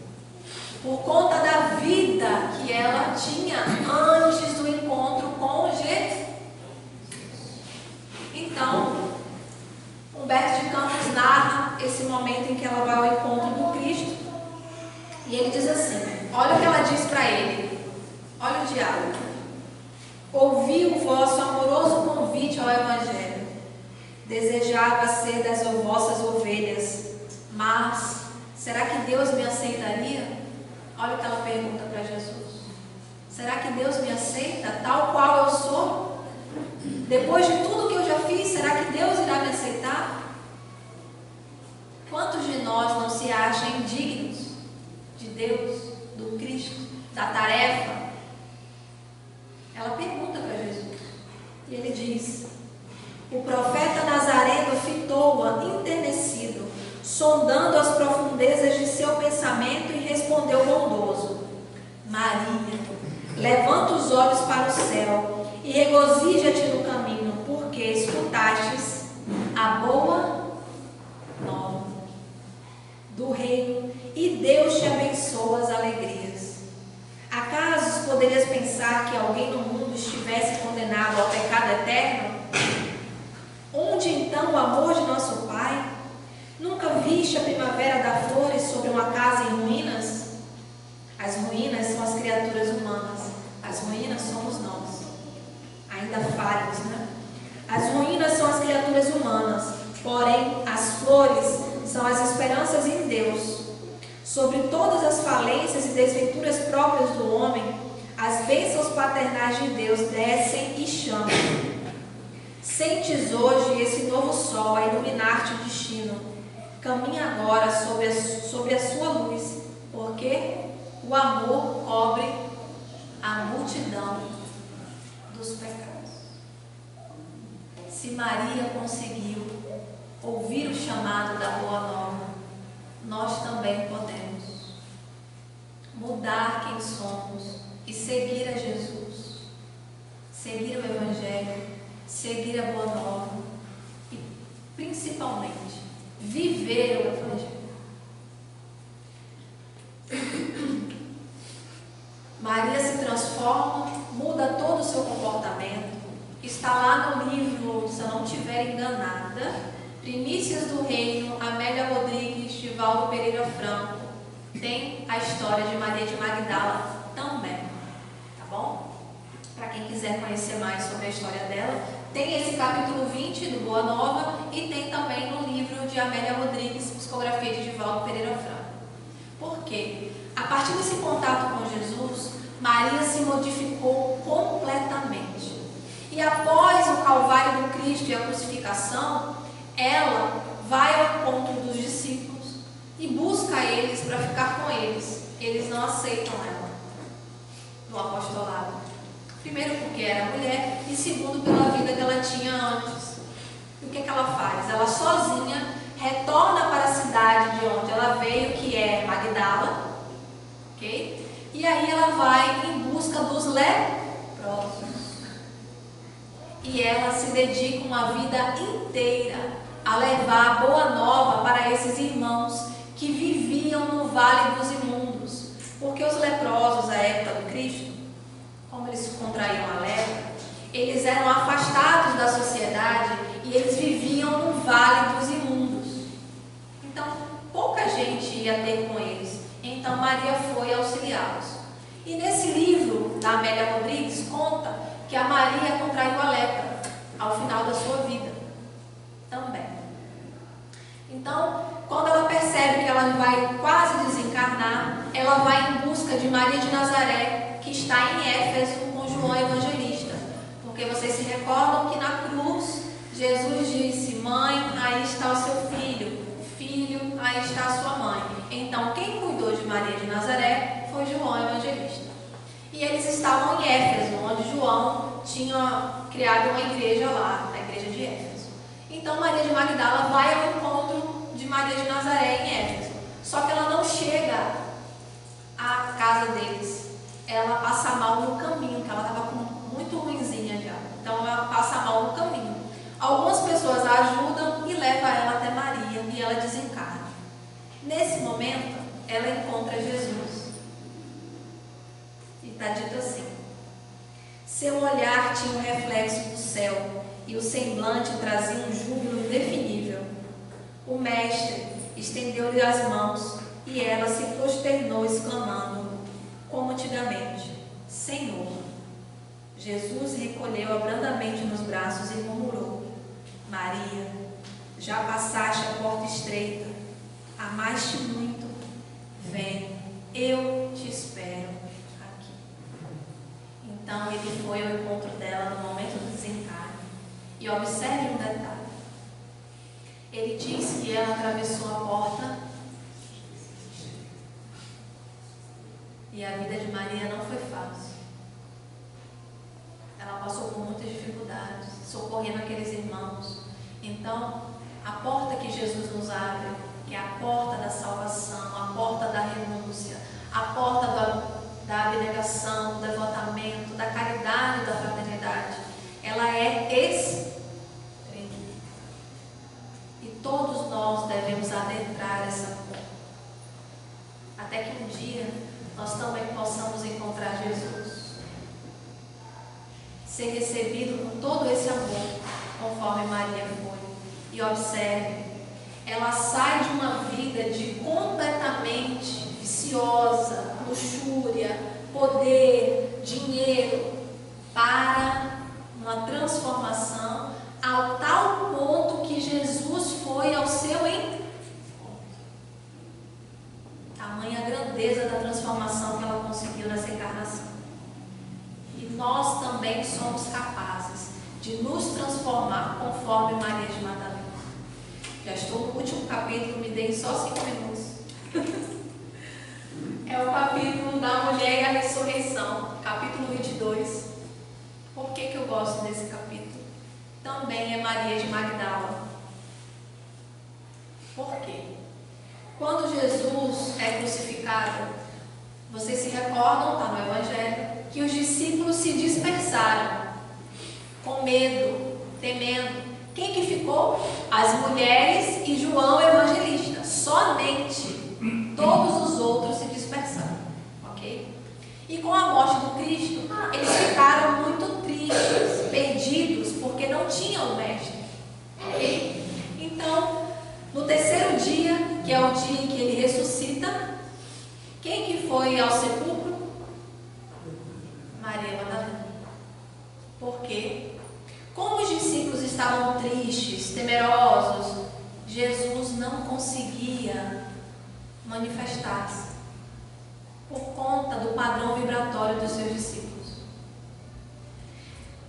Speaker 1: por conta da vida que ela tinha antes do encontro com Jesus. Então, Humberto de Campos narra esse momento em que ela vai ao encontro do Cristo e ele diz assim: olha o que ela diz para ele, olha o diálogo. Ouvi o vosso amoroso convite ao Evangelho. Desejava ser das vossas ovelhas, mas será que Deus me aceitaria? Olha o que ela pergunta para Jesus. Será que Deus me aceita tal qual eu sou? Depois de tudo que eu já fiz, será que Deus irá me aceitar? Quantos de nós não se acham indignos de Deus, do Cristo, da tarefa? Ela pergunta para Jesus. E ele diz: o profeta Nazareno fitou-a enternecido, sondando as profundezas de seu pensamento, e respondeu bondoso: Maria, levanta os olhos para o céu e regozija-te no caminho, porque escutastes a boa nova do reino, e Deus te abençoa as alegrias. Acaso poderias pensar que alguém no mundo estivesse condenado ao pecado eterno? Onde então o amor de nosso Pai? Nunca viste a primavera dar flores sobre uma casa em ruínas? As ruínas são as criaturas humanas. As ruínas somos nós. Ainda falhos, né? As ruínas são as criaturas humanas. Porém, as flores são as esperanças em Deus. Sobre todas as falências e desventuras próprias do homem, as bênçãos paternais de Deus descem e chamam. Sentes hoje esse novo sol a iluminar-te o destino. Caminha agora sobre a sua luz, porque o amor cobre a multidão dos pecados. Se Maria conseguiu ouvir o chamado da boa nova, nós também podemos mudar quem somos e seguir a Jesus, seguir o Evangelho, seguir a boa nova e, principalmente, viver o Evangelho. Maria se transforma, muda todo o seu comportamento. Está lá no livro, se eu não estiver enganada, Primícias do Reino, Amélia Rodrigues, Divaldo Pereira Franco. Tem a história de Maria de Magdala também, tá bom? Para quem quiser conhecer mais sobre a história dela, tem esse capítulo 20 do Boa Nova e tem também no livro de Amélia Rodrigues, Psicografia de Divaldo Pereira Franco. Por quê? A partir desse contato com Jesus, Maria se modificou completamente. E após o Calvário do Cristo e a crucificação, ela vai ao encontro dos discípulos e busca eles para ficar com eles. Eles não aceitam ela no apostolado. Primeiro porque era mulher e segundo pela vida que ela tinha antes. E o que ela faz? Ela sozinha retorna para a cidade de onde ela veio, que é Magdala, ok? E aí ela vai em busca dos leprosos. E ela se dedica uma vida inteira a levar a boa nova para esses irmãos que viviam no Vale dos Imundos. Porque os leprosos, à época do Cristo, como eles contraíam a lepra, eles eram afastados da sociedade e eles viviam no Vale dos Imundos. Então, pouca gente ia ter com eles. Então, Maria foi auxiliá-los. E nesse livro da Amélia Rodrigues conta que a Maria contraiu a lepra ao final da sua vida também. Então, quando ela percebe que ela vai quase desencarnar, ela vai em busca de Maria de Nazaré, que está em Éfeso com João Evangelista. Porque vocês se recordam que na cruz, Jesus disse: mãe, aí está o seu filho, filho, aí está a sua mãe. Então, quem cuidou de Maria de Nazaré foi João Evangelista. E eles estavam em Éfeso, onde João tinha criado uma igreja lá, a igreja de Éfeso. Então Maria de Magdala vai ao encontro de Maria de Nazaré em Éfeso. Só que ela não chega à casa deles. Ela passa mal no caminho, porque ela estava muito ruinzinha já. Então ela passa mal no caminho. Algumas pessoas a ajudam e levam ela até Maria e ela desencarna. Nesse momento, ela encontra Jesus. E está dito assim: seu olhar tinha um reflexo do céu e o semblante trazia um júbilo indefinível. O mestre estendeu-lhe as mãos e ela se prosternou, exclamando, como antigamente: Senhor. Jesus recolheu abrandamente nos braços e murmurou: Maria, já passaste a porta estreita, amaste muito, vem, eu te espero aqui. Então ele foi ao encontro dela no momento do desencarne. E observe um detalhe. Ele diz que ela atravessou a porta e a vida de Maria não foi fácil. Ela passou por muitas dificuldades, socorrendo aqueles irmãos. Então, a porta que Jesus nos abre, que é a porta da salvação, a porta da renúncia, a porta da abnegação, do devotamento, da caridade e da fraternidade, ela é estreita. E todos nós devemos adentrar essa porta, até que um dia nós também possamos encontrar Jesus, ser recebido com todo esse amor, conforme Maria foi. E observe, ela sai de uma vida de completamente viciosa, luxúria, poder, dinheiro, para uma transformação ao tal ponto que Jesus foi ao seu encontro. Tamanha a grandeza da transformação que ela conseguiu nessa encarnação. E nós também somos capazes de nos transformar conforme Maria de Magdalena. Já estou no último capítulo, me deem só 5 minutos. É o capítulo da mulher e a ressurreição, capítulo 22. Por que eu gosto desse capítulo? Também é Maria de Magdala. Por quê? Quando Jesus é crucificado, vocês se recordam, está no Evangelho, que os discípulos se dispersaram, com medo, temendo. Quem que ficou? As mulheres e João Evangelista. Somente. Todos os outros se dispersaram. Ok? E com a morte do Cristo, eles ficaram muito tristes, perdidos, porque não tinham o mestre. Ok? Então, que é o dia em que ele ressuscita, quem que foi ao sepulcro? Maria Madalena. Por quê? Como os discípulos estavam tristes, temerosos, Jesus não conseguia manifestar-se por conta do padrão vibratório dos seus discípulos.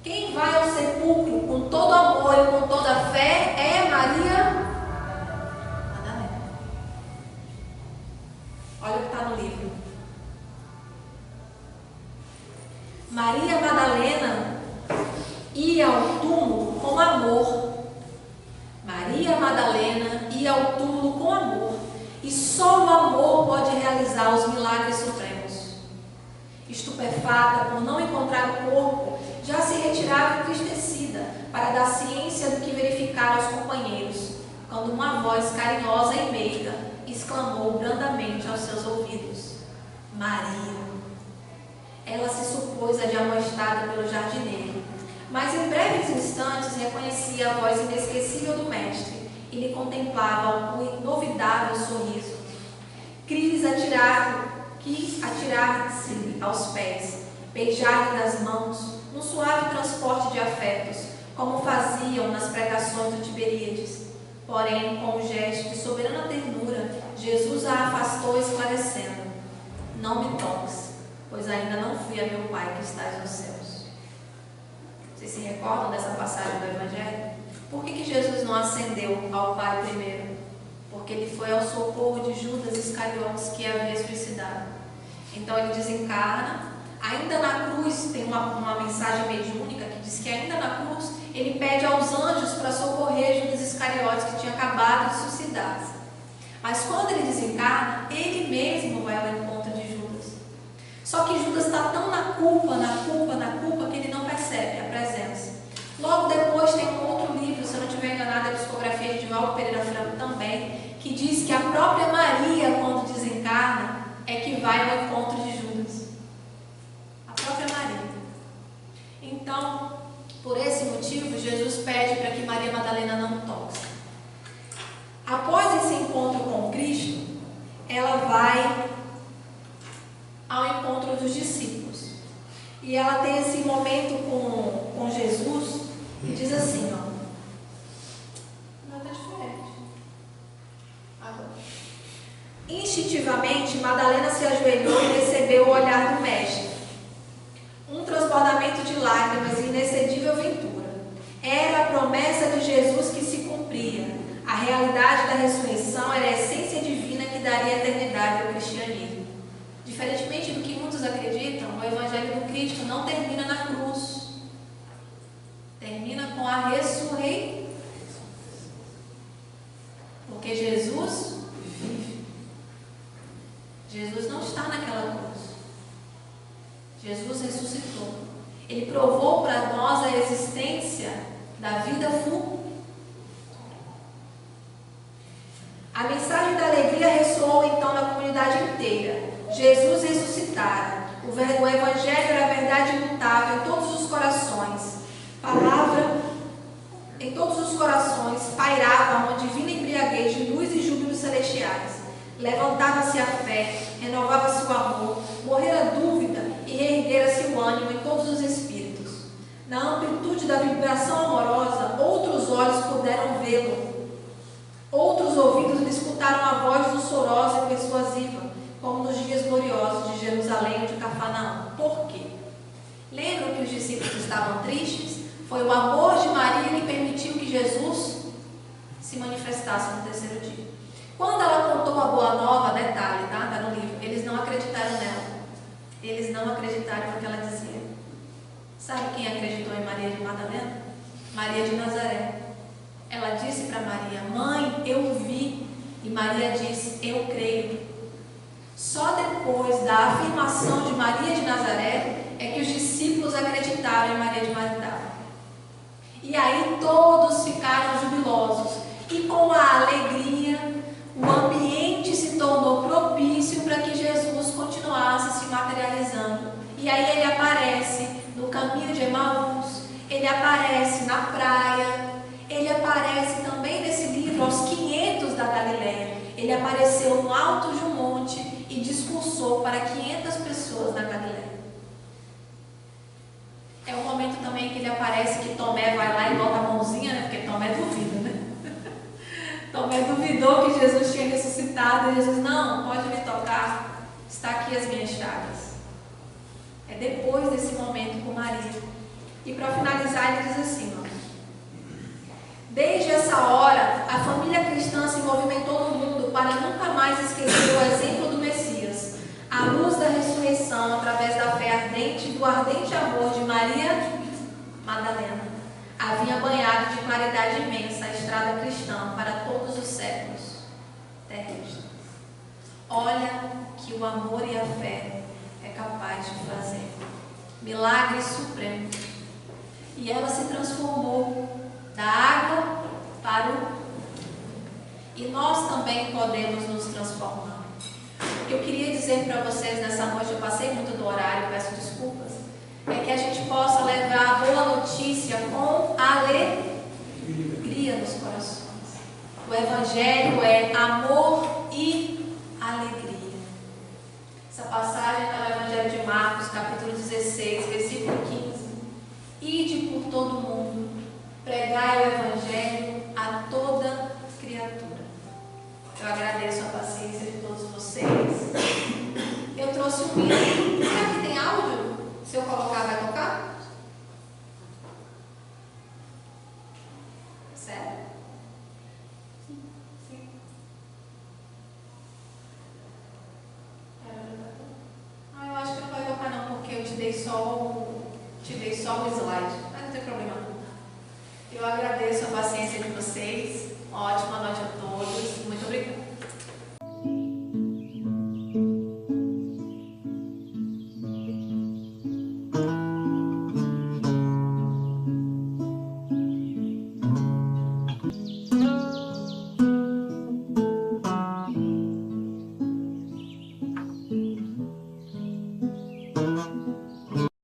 Speaker 1: Quem vai ao sepulcro com todo amor e com toda a fé é Maria Madalena. Olha o que está no livro. Maria Madalena ia ao túmulo com amor. Maria Madalena ia ao túmulo com amor. E só o amor pode realizar os milagres supremos. Estupefata por não encontrar o corpo, já se retirava entristecida para dar ciência do que verificara aos companheiros, quando uma voz carinhosa e meiga exclamou brandamente aos seus ouvidos: Maria. Ela se supôs admoestada pelo jardineiro, mas em breves instantes reconhecia a voz inesquecível do mestre e lhe contemplava com inovidável sorriso. Quis atirar-se aos pés, beijar-lhe nas mãos, num suave transporte de afetos, como faziam nas pregações do Tiberíades. Porém, com um gesto de soberana ternura, Jesus a afastou, esclarecendo: Não me toques, pois ainda não fui a meu Pai que estás nos céus. Vocês se recordam dessa passagem do Evangelho? Por que Jesus não ascendeu ao Pai primeiro? Porque ele foi ao socorro de Judas Iscariotes, que havia suicidado. Então ele desencarna. Ainda na cruz, tem uma mensagem mediúnica que diz que ainda na cruz ele pede aos anjos para socorrer Judas Iscariotes, que tinha acabado de suicidar-se. Mas quando ele desencarna, ele mesmo vai ao encontro de Judas. Só que Judas está tão na culpa, que ele não percebe a presença. Logo depois tem um outro livro, se eu não estiver enganado, é a psicografia de Divaldo Pereira Franco também, que diz que a própria Maria, quando desencarna, é que vai ao encontro de Judas. A própria Maria. Então, por esse motivo, Jesus pede para que Maria Madalena não toque. Após esse encontro com Cristo, ela vai ao encontro dos discípulos. E ela tem esse momento com Jesus e diz assim, ó. Nada diferente. Agora. Instintivamente, Madalena se ajoelhou e recebeu o olhar do mestre. Um transbordamento de lágrimas e inexcedível ventura. Era a promessa de Jesus que se cumpria. A realidade da ressurreição era a essência divina que daria eternidade ao cristianismo. Diferentemente do que muitos acreditam, o Evangelho do Cristo não termina na cruz. Termina com a ressurreição. Porque Jesus vive. Jesus não está naquela cruz. Jesus ressuscitou. Ele provou para nós a existência da vida futura. A mensagem da alegria ressoou então na comunidade inteira. Jesus ressuscitara. O Evangelho era a verdade imutável em todos os corações. Palavra em todos os corações pairava uma divina embriaguez de luz e júbilos celestiais. Levantava-se a fé, renovava-se o amor, morrera a dúvida e reerguera-se o ânimo em todos os espíritos. Na amplitude da vibração amorosa, outros olhos puderam vê-lo. Outros ouvidos lhe escutaram a voz doçorosa e persuasiva, como nos dias gloriosos de Jerusalém ou de Cafarnaum. Por quê? Lembram que os discípulos estavam tristes? Foi o amor de Maria que permitiu que Jesus se manifestasse no terceiro dia. Quando ela contou a boa nova, detalhe, tá? Está no livro, eles não acreditaram nela. Eles não acreditaram no que ela dizia. Sabe quem acreditou em Maria de Madalena? Maria de Nazaré. Ela disse para Maria: Mãe, eu vi. E Maria disse: Eu creio. Só depois da afirmação de Maria de Nazaré é que os discípulos acreditaram em Maria de Magdala. E aí todos ficaram jubilosos. E com a alegria, o ambiente se tornou propício para que Jesus continuasse se materializando. E aí ele aparece no caminho de Emaús, ele aparece na praia, ele aparece também nesse livro aos 500 da Galileia. Ele ele apareceu no alto de um monte e discursou para 500 pessoas na Galileia. É um momento também que ele aparece que Tomé vai lá e bota a mãozinha, né? Porque Tomé duvida, né? Tomé duvidou que Jesus tinha ressuscitado e Jesus, não, pode me tocar, está aqui as minhas chagas. É depois desse momento com Maria. E para finalizar ele diz assim, ó, desde essa hora, a família cristã se movimentou no mundo para nunca mais esquecer o exemplo do Messias, a luz da ressurreição através da fé ardente do ardente amor de Maria Madalena. Havia banhado de claridade imensa a estrada cristã para todos os séculos terrestres. Olha que o amor e a fé é capaz de fazer milagres supremos. E ela se transformou da água para o vinho. E nós também podemos nos transformar. O que eu queria dizer para vocês nessa noite, eu passei muito do horário, peço desculpas, é que a gente possa levar a boa notícia com alegria nos corações. O Evangelho é amor e alegria. Essa passagem está no Evangelho de Marcos, capítulo 16, versículo 15. Ide por todo o mundo, pregai o Evangelho a toda criatura. Eu agradeço a paciência de todos vocês. Eu trouxe um hino. Será que tem áudio? Se eu colocar, vai tocar? Sério? Sim. Eu acho que não vai tocar não, porque eu te dei só o slide. Mas não tem problema não. Eu agradeço a paciência de vocês. Uma ótima noite a todos. Muito obrigada.